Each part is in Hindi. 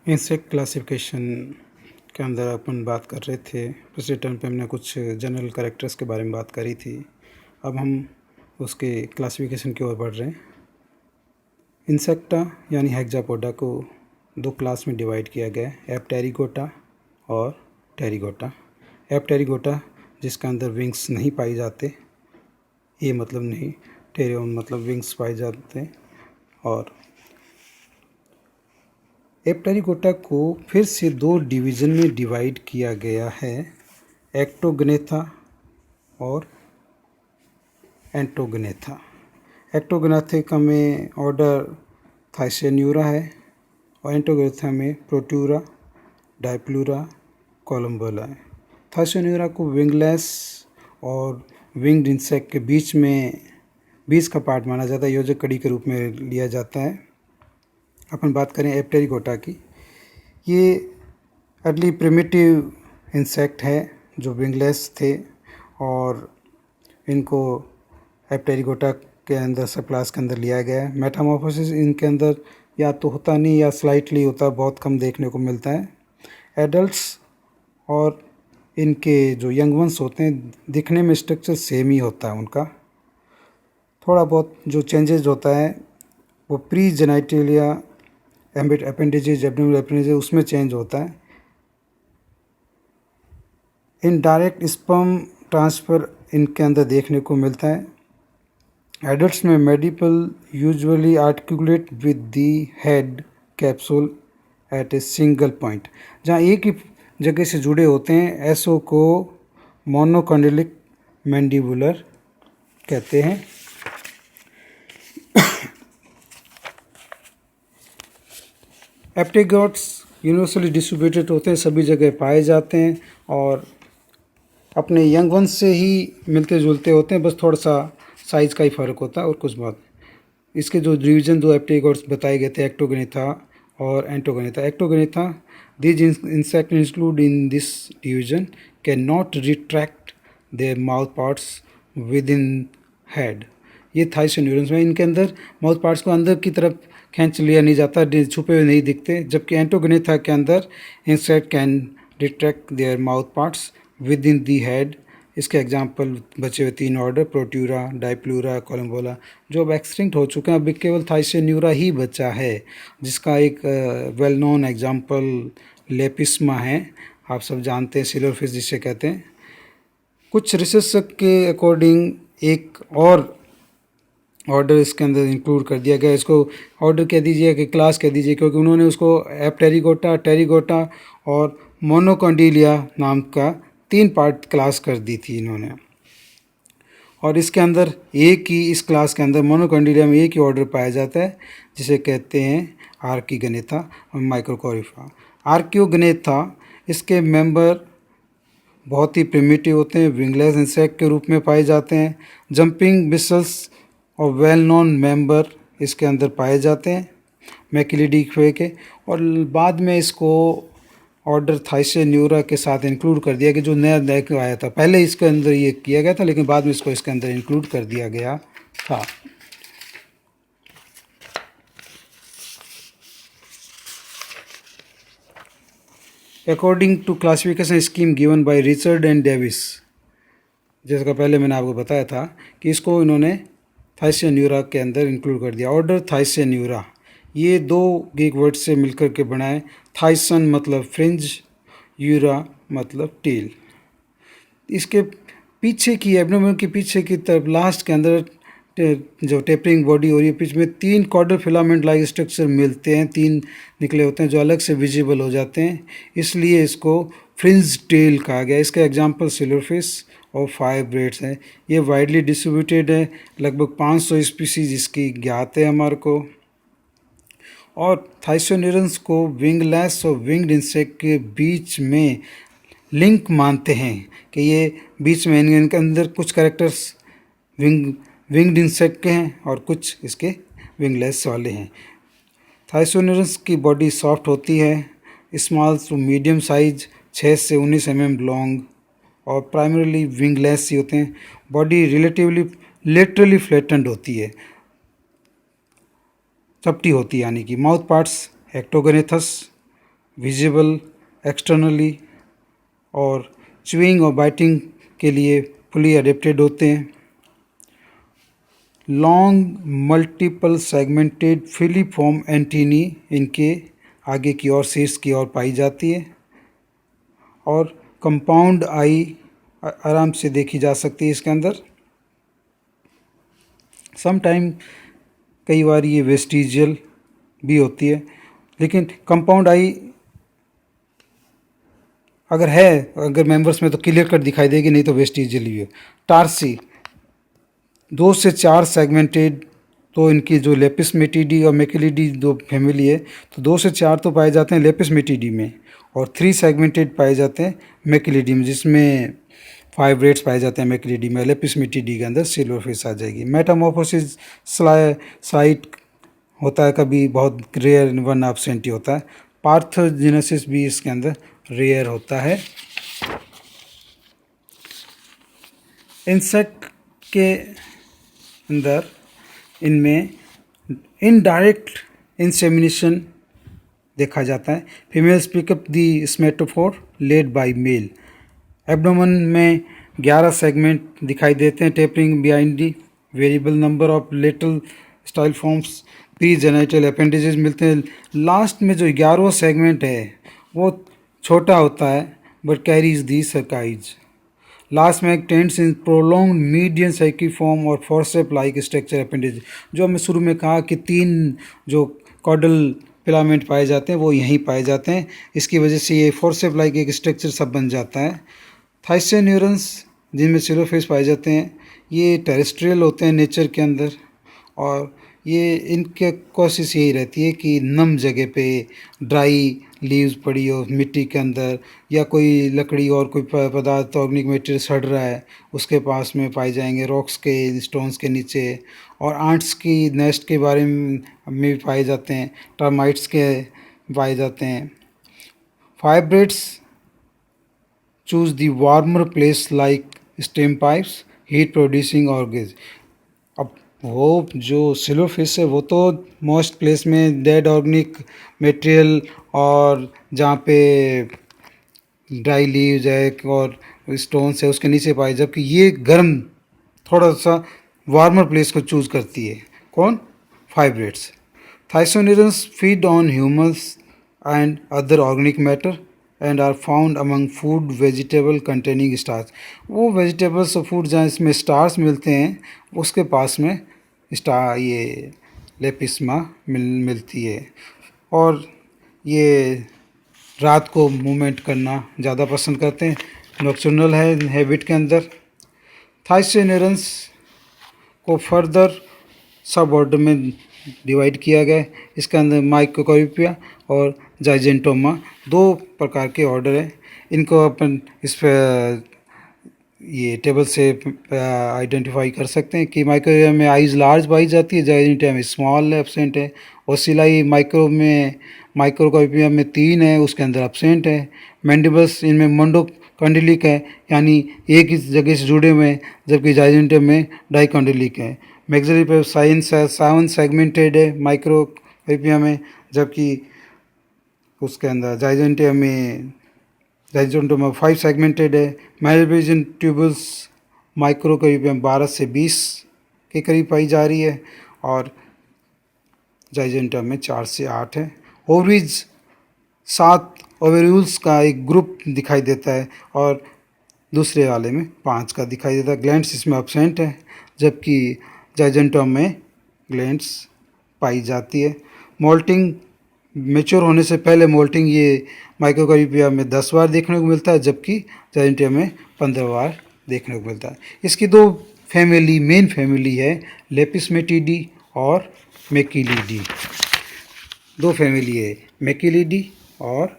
इंसेक्ट क्लासिफिकेशन के अंदर अपन बात कर रहे थे। पिछले टर्म पे हमने कुछ जनरल कैरेक्टर्स के बारे में बात करी थी। अब हम उसके क्लासिफिकेशन की ओर बढ़ रहे हैं। इंसेक्टा यानी हेक्सापोडा को दो क्लास में डिवाइड किया गया है, एपटेरिगोटा और टेरिगोटा। एपटेरिगोटा जिसके अंदर विंग्स नहीं पाए जाते, ये मतलब नहीं, टेरियन मतलब विंग्स पाए जाते हैं। और एपटेरिगोटा को फिर से दो डिवीज़न में डिवाइड किया गया है, एक्टोगनेथा और एंटोगनेथा। एक्टोगनेथा में ऑर्डर थाइसेन्यूरा है और एंटोगनेथा में प्रोट्यूरा, डाइप्लूरा, कोलम्बोला है। थाइसेन्यूरा को विंगलेस और विंग्ड इंसेक्ट के बीच का पार्ट माना जाता है, योजक कड़ी के रूप में लिया जाता है। अपन बात करें एपटेरिगोटा की, ये अर्ली प्रिमिटिव इंसेक्ट है जो विंगलेस थे और इनको एपटेरिगोटा के अंदर सब क्लास के अंदर लिया गया है। मेटामॉर्फोसिस इनके अंदर या तो होता नहीं या स्लाइटली होता, बहुत कम देखने को मिलता है। एडल्ट्स और इनके जो यंग वंस होते हैं, दिखने में स्ट्रक्चर सेम ही होता है उनका। थोड़ा बहुत जो चेंजेस होता है वो pre genitalia appendages, abdominal appendages, उसमें चेंज होता है। इनडायरेक्ट स्पर्म ट्रांसफ़र इनके अंदर देखने को मिलता है। एडल्ट्स में mandible usually articulate with the head capsule at a single point, जहाँ एक ही जगह से जुड़े होते हैं। ऐसो को मोनोकॉन्डिलिक मैंडिबुलर कहते हैं। एप्टेगोट्स यूनिवर्सली डिस्ट्रीब्यूटेड होते हैं, सभी जगह पाए जाते हैं और अपने यंग वंस से ही मिलते जुलते होते हैं, बस थोड़ा सा साइज़ का ही फ़र्क होता है और कुछ बात। इसके जो डिवीज़न दो एप्टेगोट्स बताए गए थे, एक्टोगनेथा और एंटोगनेथा। एक्टोगनेथा, these insect include in this division cannot retract their mouth parts within head। ये थाइसेन्यूरन्स में इनके अंदर माउथ पार्ट्स को अंदर की तरफ खींच लिया नहीं जाता, छुपे हुए नहीं दिखते। जबकि एंटोगनेथा के अंदर insect can retract their mouth parts with in the head. इसके एग्जाम्पल बचे हुए तीन ऑर्डर, प्रोट्यूरा, डाइप्लूरा, कोलम्बोला, जो अब एक्सटिंक्ट हो चुके हैं। अब केवल थाइसेन्यूरा ही बचा है, जिसका एक वेल नोन एग्जाम्पल लेपिस्मा है। आप सब जानते हैं, सिल्वरफिश जिसे कहते हैं। कुछ रिसर्च के अकॉर्डिंग एक और ऑर्डर इसके अंदर इंक्लूड कर दिया गया। इसको ऑर्डर कह दीजिए कि क्लास कह दीजिए, क्योंकि उन्होंने उसको एपटेरिगोटा, टेरिगोटा और मोनोकॉन्डिलिया नाम का तीन पार्ट क्लास कर दी थी इन्होंने। और इसके अंदर एक ही, इस क्लास के अंदर मोनोकॉन्डिलिया में एक ही ऑर्डर पाया जाता है, जिसे कहते हैं आर्किगनेथा और माइक्रोकोरिफा। आर्कियोगनेथा, इसके मेंबर बहुत ही प्रिमिटिव होते हैं, विंगलेस इंसेक्ट के रूप में पाए जाते हैं। जंपिंग बिसल्स और वेल नोन मेंबर इसके अंदर पाए जाते हैं मैकिलिडी के। और बाद में इसको ऑर्डर थाइसेन्यूरा के साथ इंक्लूड कर दिया कि जो नया देख आया था। पहले इसके अंदर ये किया गया था, लेकिन बाद में इसको इसके अंदर इंक्लूड कर दिया गया था। According to classification scheme given by Richard and Davis, जैसा पहले मैंने आपको बताया था कि इसको इन्होंने थाइसेन्यूरा के अंदर इंक्लूड कर दिया। ऑर्डर थाइसेन्यूरा, ये दो ग्रीक वर्ड से मिलकर के बनाए। थाइसन मतलब फ्रिंज, यूरा मतलब टेल। इसके पीछे की एब्डोमेन के पीछे की तरफ लास्ट के अंदर जो टेपरिंग बॉडी हो रही है, बीच में तीन कॉर्डर फिलामेंट लाइक स्ट्रक्चर मिलते हैं, तीन निकले होते हैं जो अलग से विजिबल हो जाते हैं, इसलिए इसको फ्रिंज टेल कहा गया। इसका एग्जांपल सिल्वरफिश और फायर ब्रेड्स हैं। ये वाइडली डिस्ट्रीब्यूटेड है, लगभग 500 स्पीसीज इसकी ज्ञात है हमारे को। और थाइसेन्यूरन्स को विंगलेस और विंग्ड इंसेक्ट के बीच में लिंक मानते हैं कि ये बीच में इनके अंदर कुछ कैरेक्टर्स विंग्ड इंसेक्ट के हैं और कुछ इसके विंगलेस वाले हैं। थाइसेन्यूरन्स की बॉडी सॉफ्ट होती है, स्मॉल टू मीडियम साइज, 6 से 19 mm लॉन्ग और प्राइमरीली विंगलेस ही होते हैं। बॉडी रिलेटिवली लेटरली फ्लैटेंड होती है, चपटी होती है, यानी कि माउथ पार्ट्स एक्टोगनेथस विजिबल एक्सटर्नली, और च्यूइंग और बाइटिंग के लिए फुली अडेप्टेड होते हैं। Long multiple segmented filiform antennae इनके आगे की ओर, शीर्ष की ओर पाई जाती है। और कंपाउंड आई आराम से देखी जा सकती है इसके अंदर। सम टाइम कई बार ये वेस्टिजियल भी होती है, लेकिन कंपाउंड आई अगर मेंबर्स में तो क्लियर कट दिखाई देगी, नहीं तो वेस्टिजियल ही है। टार्सी 2 से 4 सेगमेंटेड, तो इनकी जो लेपिस मेटिडी और मैक्यूलिडी दो फैमिली है, तो 2 से 4 तो पाए जाते हैं लेपिस मेटिडी में, और 3 सेगमेंटेड पाए जाते हैं मैक्यूलिडी में, जिसमें 5 रेड्स पाए जाते हैं मैक्यूलिडी में। लेपिस मेटिडी के अंदर सिल्वरफिश आ जाएगी। मेटामॉर्फोसिस साइट होता है, कभी बहुत रेयर, 1% ही होता है। पार्थोजेनेसिस भी इसके अंदर रेयर होता है। इंसेक्ट के अंदर इनमें इनडायरेक्ट इंसेमिनेशन देखा जाता है। Females pick up the spermatophore laid by male. Abdomen में 11 सेगमेंट दिखाई देते हैं, tapering behind the variable number of lateral styliforms. Pregenital appendages मिलते हैं। लास्ट में जो 11वां सेगमेंट है वो छोटा होता है, बट कैरीज दी सर्काइज। लास्ट में टेंट्स इन प्रोलॉन्ग मीडियन साइकिफॉर्म और फोर्सेप लाइक स्ट्रक्चर अपेंडेज। जो हमने शुरू में कहा कि 3 जो कॉडल फिलामेंट पाए जाते हैं वो यहीं पाए जाते हैं, इसकी वजह से ये फोर्सेप लाइक एक स्ट्रक्चर सब बन जाता है। थाइसियन न्यूरॉन्स जिनमें सिलोफिश पाए जाते हैं, ये टेरेस्ट्रियल होते हैं नेचर के अंदर, और ये इनके कोशिश यही रहती है कि नम जगह पे ड्राई लीव्स पड़ी हो मिट्टी के अंदर, या कोई लकड़ी और कोई पदार्थ ऑर्गेनिक मटेरियल सड़ रहा है उसके पास में पाए जाएंगे, रॉक्स के स्टोन्स के नीचे। और आंट्स की नेस्ट के बारे में भी पाए जाते हैं, टर्माइट्स के पाए जाते हैं। Firebrats choose the warmer place like steam pipes, heat producing organs. अब वो जो सिलोफिश है वो तो मोस्ट प्लेस में डेड ऑर्गेनिक मटेरियल और जहाँ पे ड्राई लीव्स है और स्टोन्स है उसके नीचे पाए, जबकि ये गर्म थोड़ा सा वार्मर प्लेस को चूज़ करती है। कौन? Firebrats. Thysanurans feed on humus and other organic matter and are found among food vegetable containing starch. वो वेजिटेबल्स और फूड जहाँ इसमें स्टार्च मिलते हैं उसके पास में ये लेपिस्मा मिलती है। और ये रात को मूवमेंट करना ज़्यादा पसंद करते हैं, नॉक्टर्नल है हैबिट के अंदर। थाइसोनिरन्स को फर्दर सब ऑर्डर में डिवाइड किया गया है। इसके अंदर माइकोकॉर्पिया और जाइजेंटोमा 2 प्रकार के ऑर्डर हैं। इनको अपन इस पर ये टेबल से आइडेंटिफाई कर सकते हैं कि माइक्रोविया में आइज़ लार्ज पाई जाती है, जाइजेंटिया में स्मॉल एब्सेंट है। ओसिलाई माइक्रोकॉर्पिया में 3 है, उसके अंदर एब्सेंट है। मैंडिबल्स इनमें मोंडोकॉन्डिलिक है, यानी एक ही जगह से जुड़े हुए हैं, जबकि जाइजेंटिया में डाइकॉन्डिलिक है। मैक्सिलरी पे 7 सेगमेंटेड है माइक्रोकॉर्पिया में, जबकि उसके अंदर जाइजेंटिया में 5 सेगमेंटेड है। मैलविजन ट्यूबल्स माइक्रोकॉर्पिया में 12 से 20 के करीब पाई जा रही है, और जाइजेंटिया में 4 से 8 है। ओवरीज 7 ओवेरूल्स का एक ग्रुप दिखाई देता है, और दूसरे वाले में 5 का दिखाई देता है। ग्लैंड्स इसमें एब्सेंट है, जबकि जाइजेंटिया में ग्लैंड्स पाई जाती है। मोल्टिंग मेच्योर होने से पहले मोल्टिंग ये माइक्रोकॉर्पिया में 10 बार देखने को मिलता है, जबकि जाइजेंटिया में 15 बार देखने को मिलता है। इसकी 2 मेन फैमिली है, लेपिसमेटिडी और मैक्यूलिडी। 2 फैमिली है, मैक्यूलिडी और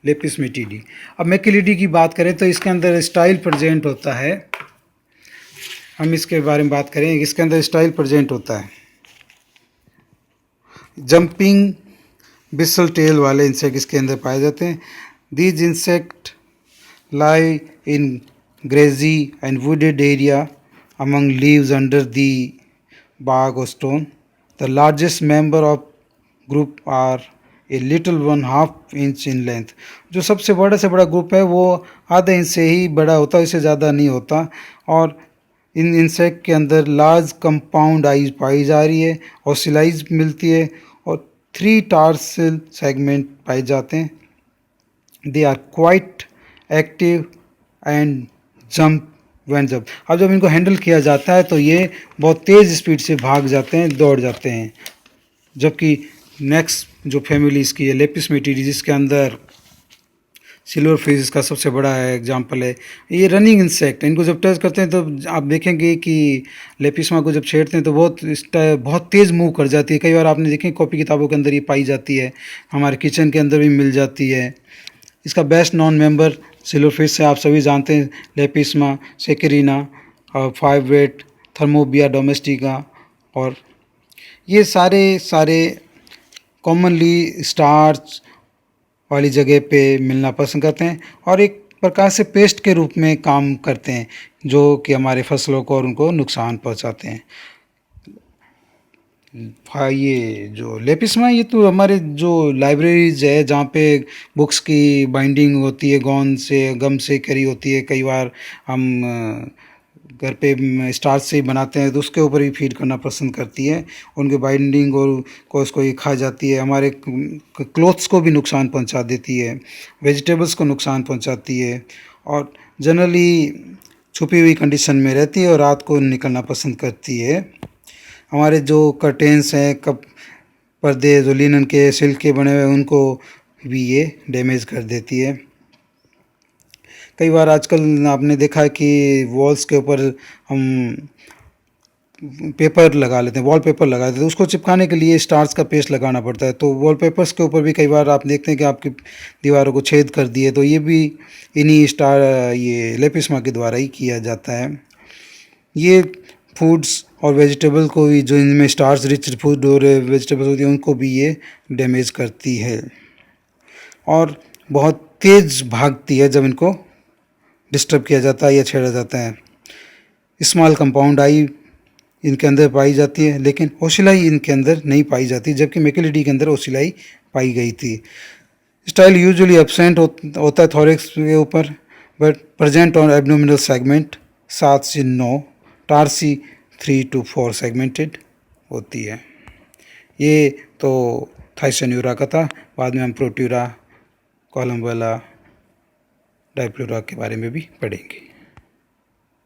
लेपिसमेटिडी। अब मैक्यूलिडी की बात करें तो इसके अंदर स्टाइल प्रेजेंट होता है। हम इसके बारे में बात करें, इसके अंदर स्टाइल प्रेजेंट होता है। जंपिंग बिसल टेल वाले इंसेक्ट इसके अंदर पाए जाते हैं। These insect lie in greasy and wooded area among leaves under the bark or stone. The largest member of group are a little 1/2 inch in length. जो सबसे बड़ा से बड़ा ग्रुप है वो आधे इंच से ही बड़ा होता है, इससे ज़्यादा नहीं होता। और इन इंसेक्ट के अंदर लार्ज कंपाउंड आइज पाई जा रही है, ऑसिलाइज मिलती है और 3 टार्सल सेगमेंट पाए जाते हैं। They are quite active and jump वैन जब। अब जब इनको हैंडल किया जाता है तो ये बहुत तेज़ स्पीड से भाग जाते हैं, दौड़ जाते हैं। जबकि नेक्स्ट जो फैमिली इसकी है लेपिस मेटिडी, जिसके अंदर सिल्वर फिश का सबसे बड़ा एग्जाम्पल है। ये रनिंग इंसेक्ट, इनको जब टच करते हैं तो आप देखेंगे कि लेपिसमा को जब छेड़ते हैं तो बहुत तेज़ मूव कर जाती है। कई बार आपने देखें कॉपी किताबों के अंदर ये पाई जाती है, हमारे किचन के अंदर भी मिल जाती है। इसका best non member silver fish से आप सभी जानते हैं, लेपिसमा सेकेरिना और 5 वेट थर्मोबिया डोमेस्टिका। और ये सारे कॉमनली स्टार्च वाली जगह पे मिलना पसंद करते हैं और एक प्रकार से पेस्ट के रूप में काम करते हैं, जो कि हमारे फसलों को और उनको नुकसान पहुंचाते हैं। हाँ, ये जो लेपिसमा ये तो हमारे जो लाइब्रेरीज है जहाँ पे बुक्स की बाइंडिंग होती है, गोंद से गम से करी होती है। कई बार हम घर पे स्टार्च से ही बनाते हैं तो उसके ऊपर ही फीड करना पसंद करती है। उनके बाइंडिंग और को उसको ही खा जाती है, हमारे क्लोथ्स को भी नुकसान पहुंचा देती है, वेजिटेबल्स को नुकसान पहुंचाती है और जनरली छुपी हुई कंडीशन में रहती है और रात को निकलना पसंद करती है। हमारे जो कर्टेन्स हैं, कप पर्दे जो लिनन के सिल्क के बने हुए उनको भी ये डैमेज कर देती है। कई बार आजकल आपने देखा है कि वॉल्स के ऊपर हम पेपर लगा लेते हैं, वॉलपेपर लगा देते हैं, उसको चिपकाने के लिए स्टार्च का पेस्ट लगाना पड़ता है। तो वॉलपेपर्स के ऊपर भी कई बार आप देखते हैं कि आपकी दीवारों को छेद कर दिए, तो ये भी इन्हीं ये लेपिसमा के द्वारा ही किया जाता है। ये फूड्स और वेजिटेबल को भी, जो इनमें स्टार्च रिच फूड और वेजिटेबल्स होती हैं उनको भी ये डैमेज करती है और बहुत तेज़ भागती है जब इनको डिस्टर्ब किया जाता है या छेड़ा जाता है। स्मॉल कंपाउंड आई इनके अंदर पाई जाती है, लेकिन ओसिलाई इनके अंदर नहीं पाई जाती, जबकि मैकेलिडी के अंदर ओसिलाई पाई गई थी। स्टाइल यूजुअली एब्सेंट होता है थोरेक्स के ऊपर, but present on abdominal segment 7 से 9, टार्सी 3 to 4 सेगमेंटेड होती है। ये तो थाइसन्यूरा का था। बाद में हम प्रोट्यूरा, कोलम्बेला, डाइप्लूरा के बारे में भी पढ़ेंगे।